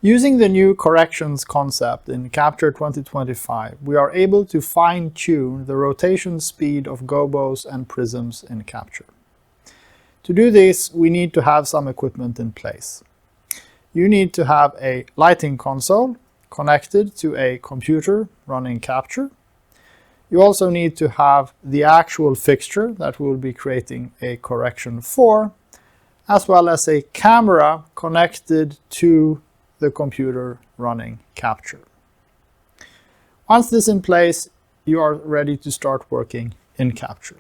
Using the new corrections concept in Capture 2025, we are able to fine-tune the rotation speed of gobos and prisms in Capture. To do this, we need to have some equipment in place. You need to have a lighting console connected to a computer running Capture. You also need to have the actual fixture that we'll be creating a correction for, as well as a camera connected to the computer running Capture. Once this is in place, you are ready to start working in Capture.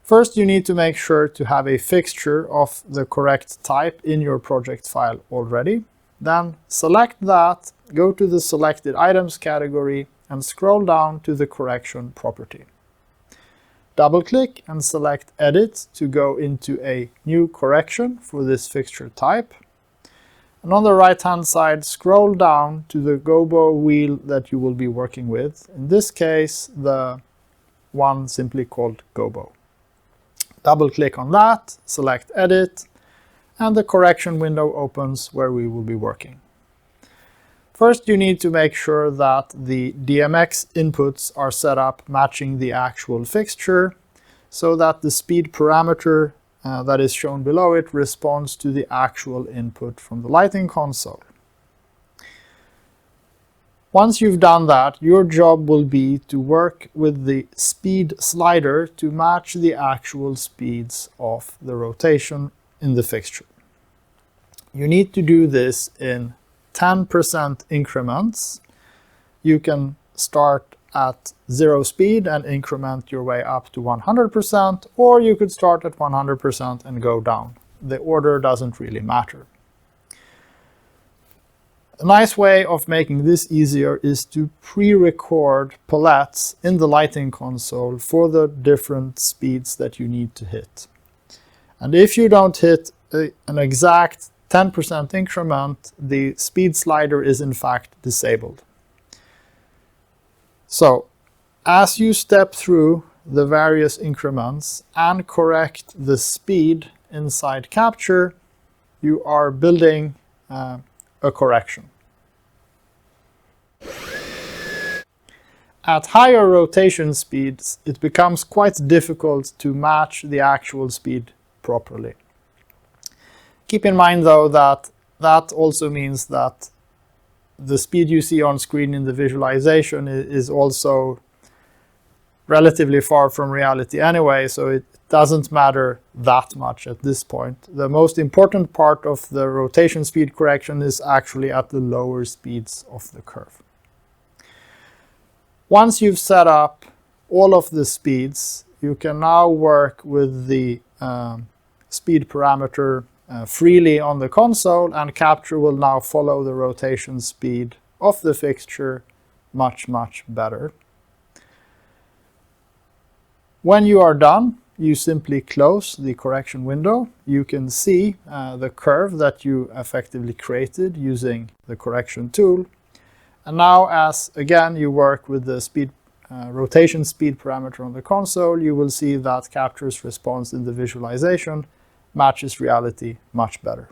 First, you need to make sure to have a fixture of the correct type in your project file already. Then select that, go to the selected items category, and scroll down to the correction property. Double-click and select Edit to go into a new correction for this fixture type. And on the right-hand side, scroll down to the gobo wheel that you will be working with. In this case, the one simply called gobo. Double-click on that, select Edit, and the correction window opens where we will be working. First, you need to make sure that the DMX inputs are set up matching the actual fixture, so that the speed parameter that is shown below it responds to the actual input from the lighting console. Once you've done that, your job will be to work with the speed slider to match the actual speeds of the rotation in the fixture. You need to do this in 10% increments. You can start at 0 speed and increment your way up to 100%, or you could start at 100% and go down. The order doesn't really matter. A nice way of making this easier is to pre-record palettes in the lighting console for the different speeds that you need to hit. And if you don't hit an exact 10% increment, the speed slider is in fact disabled. So, as you step through the various increments and correct the speed inside Capture, you are building a correction. At higher rotation speeds, it becomes quite difficult to match the actual speed properly. Keep in mind, though, that that also means that the speed you see on screen in the visualization is also relatively far from reality anyway, so it doesn't matter that much at this point. The most important part of the rotation speed correction is actually at the lower speeds of the curve. Once you've set up all of the speeds, you can now work with the speed parameter freely on the console, and Capture will now follow the rotation speed of the fixture much better. When you are done, you simply close the correction window. You can see the curve that you effectively created using the correction tool. And now, as again you work with the rotation speed parameter on the console, you will see that Capture's response in the visualization matches reality much better.